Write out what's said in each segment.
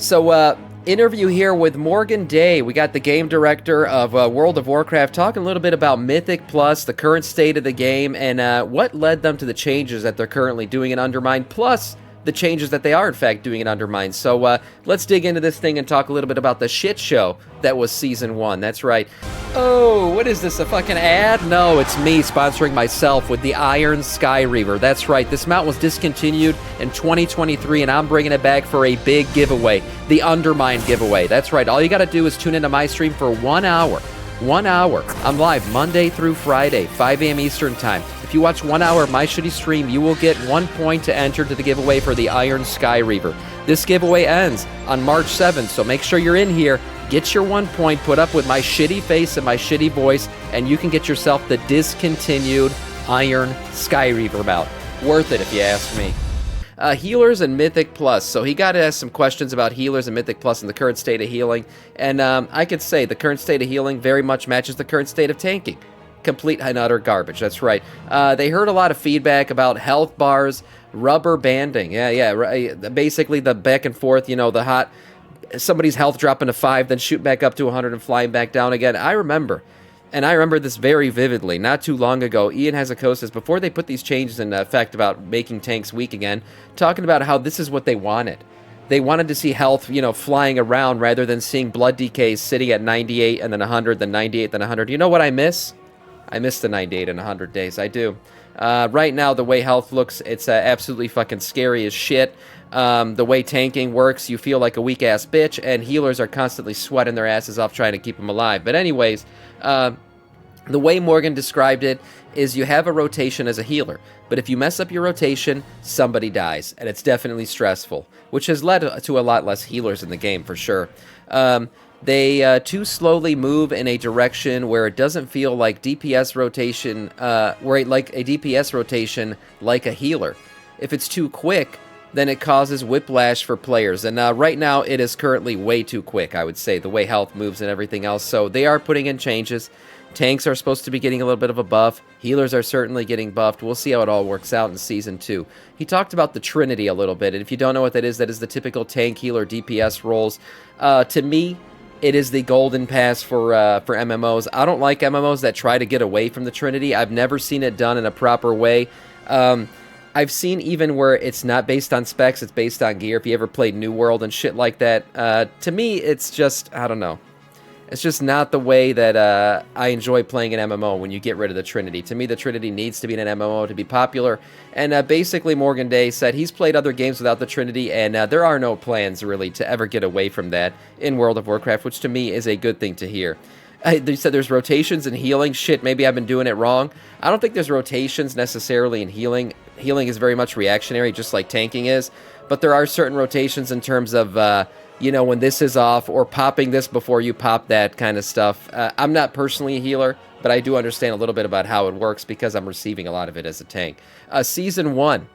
So, interview here with Morgan Day. We got the game director of World of Warcraft talking a little bit about Mythic Plus, the current state of the game, and what led them to the changes that they're currently doing in Undermine, plus the changes that they are, in fact, doing in Undermine. So, let's dig into this thing and talk a little bit about the shit show that was Season 1. That's right. Oh, what is this, a fucking ad? No, it's me sponsoring myself with the Iron Sky Reaver. That's right, this mount was discontinued in 2023, and I'm bringing it back for a big giveaway, the Undermine giveaway. That's right, all you gotta do is tune into my stream for 1 hour. 1 hour. I'm live Monday through Friday, 5 a.m. Eastern Time. If you watch 1 hour of my shitty stream, you will get 1 point to enter to the giveaway for the Iron Sky Reaver. This giveaway ends on March 7th, so make sure you're in here. Get your 1 point, put up with my shitty face and my shitty voice, and you can get yourself the discontinued Iron Sky Reaver mount. Worth it if you ask me. Healers and Mythic Plus. So he got to ask some questions about healers and Mythic Plus and the current state of healing. And I could say the current state of healing very much matches the current state of tanking. Complete and utter garbage, that's right. They heard a lot of feedback about health bars, rubber banding. Yeah, right. Basically the back and forth, you know, the hot... somebody's health dropping to 5, then shoot back up to 100 and flying back down again. I remember this very vividly. Not too long ago, Ian Hazakosis, before they put these changes in effect about making tanks weak again, talking about how this is what they wanted. They wanted to see health, you know, flying around rather than seeing blood decays sitting at 98 and then 100, then 98, then 100. You know what I miss? I miss the 98 and 100 days. I do. Right now, the way health looks, it's absolutely fucking scary as shit. The way tanking works, you feel like a weak-ass bitch, and healers are constantly sweating their asses off trying to keep them alive. But anyways, the way Morgan described it is you have a rotation as a healer, but if you mess up your rotation, somebody dies, and it's definitely stressful, which has led to a lot less healers in the game, for sure. They too slowly move in a direction where it doesn't feel like DPS rotation, like a DPS rotation like a healer. If it's too quick, then it causes whiplash for players. And right now, it is currently way too quick, I would say, the way health moves and everything else. So they are putting in changes. Tanks are supposed to be getting a little bit of a buff. Healers are certainly getting buffed. We'll see how it all works out in Season 2. He talked about the Trinity a little bit. And if you don't know what that is the typical tank, healer, DPS roles. To me, it is the golden pass for MMOs. I don't like MMOs that try to get away from the Trinity. I've never seen it done in a proper way. I've seen even where it's not based on specs, it's based on gear. If you ever played New World and shit like that, to me, it's just, I don't know. It's just not the way that I enjoy playing an MMO when you get rid of the Trinity. To me, the Trinity needs to be in an MMO to be popular. And basically, Morgan Day said he's played other games without the Trinity, and there are no plans, really, to ever get away from that in World of Warcraft, which to me is a good thing to hear. They said there's rotations and healing. Shit, maybe I've been doing it wrong. I don't think there's rotations necessarily in healing. Healing is very much reactionary, just like tanking is. But there are certain rotations in terms of, you know, when this is off or popping this before you pop that kind of stuff. I'm not personally a healer, but I do understand a little bit about how it works because I'm receiving a lot of it as a tank. Season 1,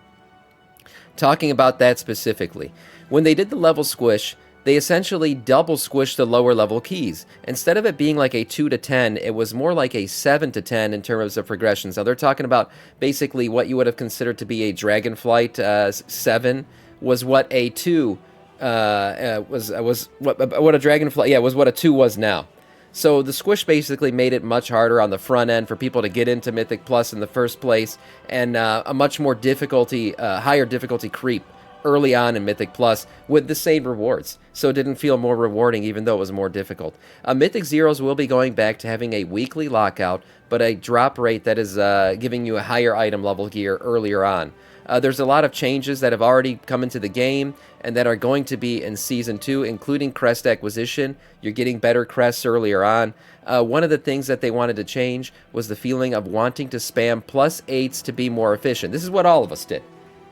talking about that specifically. When they did the level squish, they essentially double squished the lower level keys. Instead of it being like a 2 to 10, it was more like a 7 to 10 in terms of progressions. Now they're talking about basically what you would have considered to be a Dragonflight 7 was what a 2 was what a Dragonflight, yeah, was what a 2 was now. So the squish basically made it much harder on the front end for people to get into Mythic Plus in the first place, and a much more higher difficulty creep early on in Mythic Plus with the same rewards. So it didn't feel more rewarding even though it was more difficult. Mythic Zeros will be going back to having a weekly lockout, but a drop rate that is giving you a higher item level gear earlier on. There's a lot of changes that have already come into the game and that are going to be in Season 2, including crest acquisition. You're getting better crests earlier on. One of the things that they wanted to change was the feeling of wanting to spam +8s to be more efficient. This is what all of us did.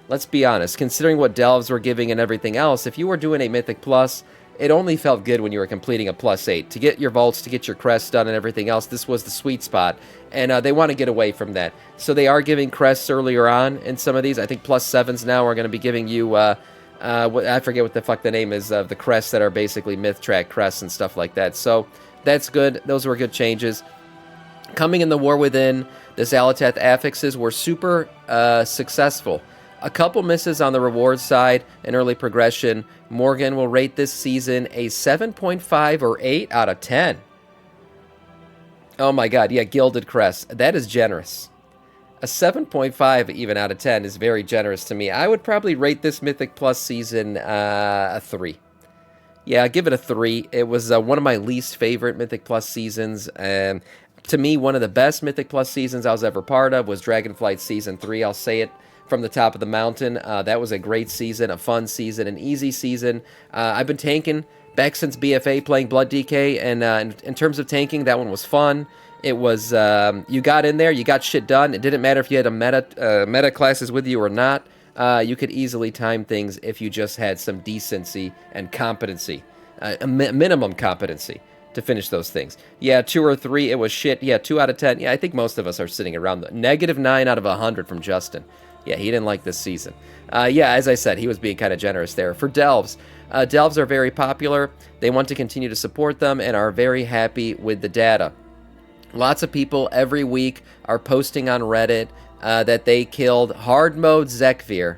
Let's be honest, considering what delves were giving and everything else, if you were doing a Mythic Plus, it only felt good when you were completing a +8. To get your vaults, to get your crests done and everything else, this was the sweet spot, and they want to get away from that. So they are giving crests earlier on in some of these. I think +7s now are going to be giving you, I forget what the fuck the name is of the crests that are basically myth track crests and stuff like that. So that's good. Those were good changes. Coming in the War Within, the Xal'atath affixes were super successful. A couple misses on the reward side and early progression. Morgan will rate this season a 7.5 or 8 out of 10. Oh my god, yeah, Gilded Crest. That is generous. A 7.5 even out of 10 is very generous to me. I would probably rate this Mythic Plus season a 3. Yeah, give it a 3. It was one of my least favorite Mythic Plus seasons. To me, one of the best Mythic Plus seasons I was ever part of was Dragonflight Season 3. I'll say it from the top of the mountain. That was a great season, a fun season, an easy season. I've been tanking back since BFA playing Blood DK, and in terms of tanking, that one was fun. It was, you got in there, you got shit done. It didn't matter if you had a meta classes with you or not. You could easily time things if you just had some decency and competency, minimum competency to finish those things. Yeah, 2 or 3, it was shit. Yeah, 2 out of 10. Yeah, I think most of us are sitting around the -9 out of 100 from Justin. Yeah, he didn't like this season. Yeah, as I said, he was being kind of generous there. For Delves, Delves are very popular. They want to continue to support them and are very happy with the data. Lots of people every week are posting on Reddit that they killed hard mode Zekvir.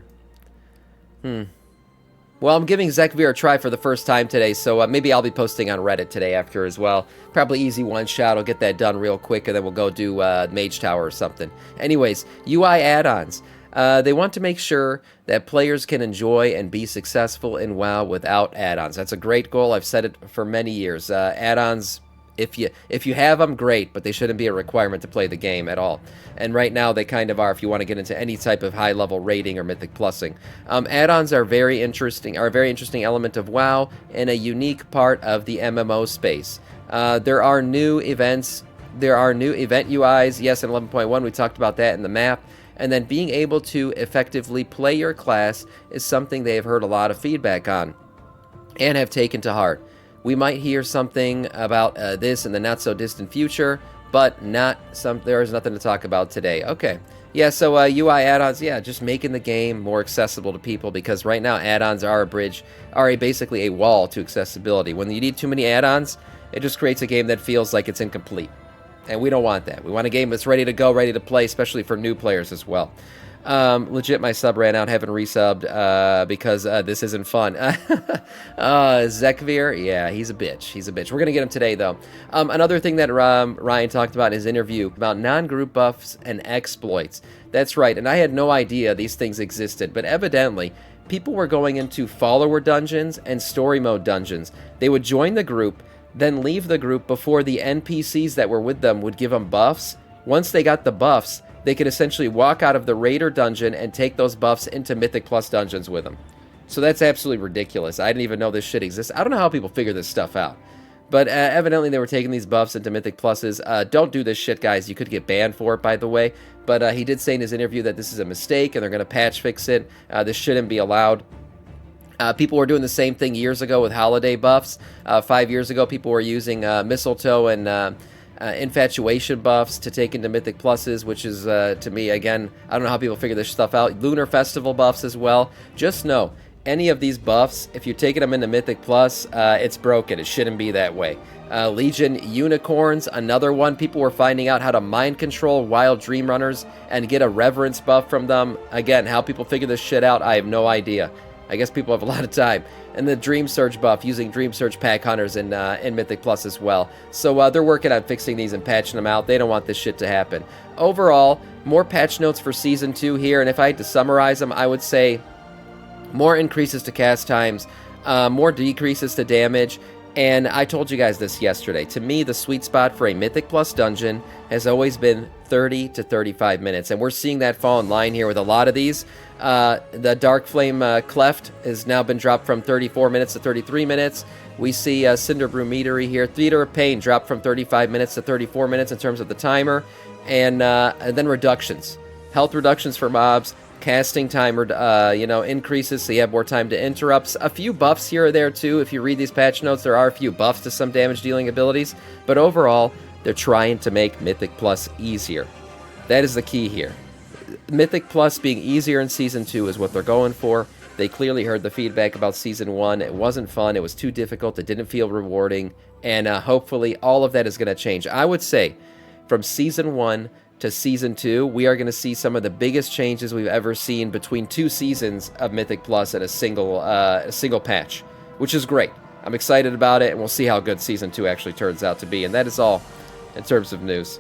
Well, I'm giving Zekvir a try for the first time today, so maybe I'll be posting on Reddit today after as well. Probably easy one-shot. I'll get that done real quick, and then we'll go do Mage Tower or something. Anyways, UI add-ons. They want to make sure that players can enjoy and be successful in WoW without add-ons. That's a great goal. I've said it for many years. Add-ons, if you have them, great, but they shouldn't be a requirement to play the game at all. And right now, they kind of are if you want to get into any type of high-level rating or Mythic Plussing. Add-ons are a very interesting element of WoW and a unique part of the MMO space. There are new events. There are new event UIs. Yes, in 11.1, we talked about that in the map. And then being able to effectively play your class is something they have heard a lot of feedback on and have taken to heart. We might hear something about this in the not-so-distant future, but there is nothing to talk about today. Okay. Yeah, so UI add-ons, yeah, just making the game more accessible to people, because right now add-ons are basically a wall to accessibility. When you need too many add-ons, it just creates a game that feels like it's incomplete. And we don't want that. We want a game that's ready to go, ready to play, especially for new players as well. Legit, my sub ran out. Haven't resubbed because this isn't fun. Zekvir, yeah, he's a bitch. He's a bitch. We're going to get him today, though. Another thing that Ryan talked about in his interview about non-group buffs and exploits. That's right, and I had no idea these things existed, but evidently, people were going into follower dungeons and story mode dungeons. They would join the group, then leave the group before the NPCs that were with them would give them buffs. Once they got the buffs, they could essentially walk out of the Raider dungeon and take those buffs into Mythic Plus dungeons with them. So that's absolutely ridiculous. I didn't even know this shit exists. I don't know how people figure this stuff out. But evidently they were taking these buffs into Mythic Pluses. Don't do this shit, guys. You could get banned for it, by the way. But he did say in his interview that this is a mistake and they're going to patch fix it. This shouldn't be allowed. People were doing the same thing years ago with holiday buffs. 5 years ago, people were using Mistletoe and Infatuation buffs to take into Mythic Pluses, which is, to me, again, I don't know how people figure this stuff out. Lunar Festival buffs as well. Just know, any of these buffs, if you're taking them into Mythic Plus, it's broken. It shouldn't be that way. Legion Unicorns, another one. People were finding out how to mind control Wild Dream Runners and get a Reverence buff from them. Again, how people figure this shit out, I have no idea. I guess people have a lot of time. And the Dream Surge buff, using Dream Surge Pack Hunters in Mythic Plus as well. So they're working on fixing these and patching them out. They don't want this shit to happen. Overall, more patch notes for Season 2 here, and if I had to summarize them, I would say more increases to cast times, more decreases to damage, and I told you guys this yesterday. To me, the sweet spot for a Mythic Plus dungeon has always been 30 to 35 minutes, and we're seeing that fall in line here with a lot of these. The Dark Flame Cleft has now been dropped from 34 minutes to 33 minutes. We see Cinderbrew Meadery here. Theater of Pain dropped from 35 minutes to 34 minutes in terms of the timer. And then reductions. Health reductions for mobs. Casting timer, increases so you have more time to interrupts. A few buffs here or there, too. If you read these patch notes, there are a few buffs to some damage-dealing abilities. But overall, they're trying to make Mythic Plus easier. That is the key here. Mythic Plus being easier in Season 2 is what they're going for. They clearly heard the feedback about Season 1. It wasn't fun. It was too difficult. It didn't feel rewarding. And hopefully all of that is going to change. I would say from Season 1 to Season 2, we are going to see some of the biggest changes we've ever seen between 2 seasons of Mythic Plus at a single patch, which is great. I'm excited about it, and we'll see how good Season 2 actually turns out to be. And that is all in terms of news.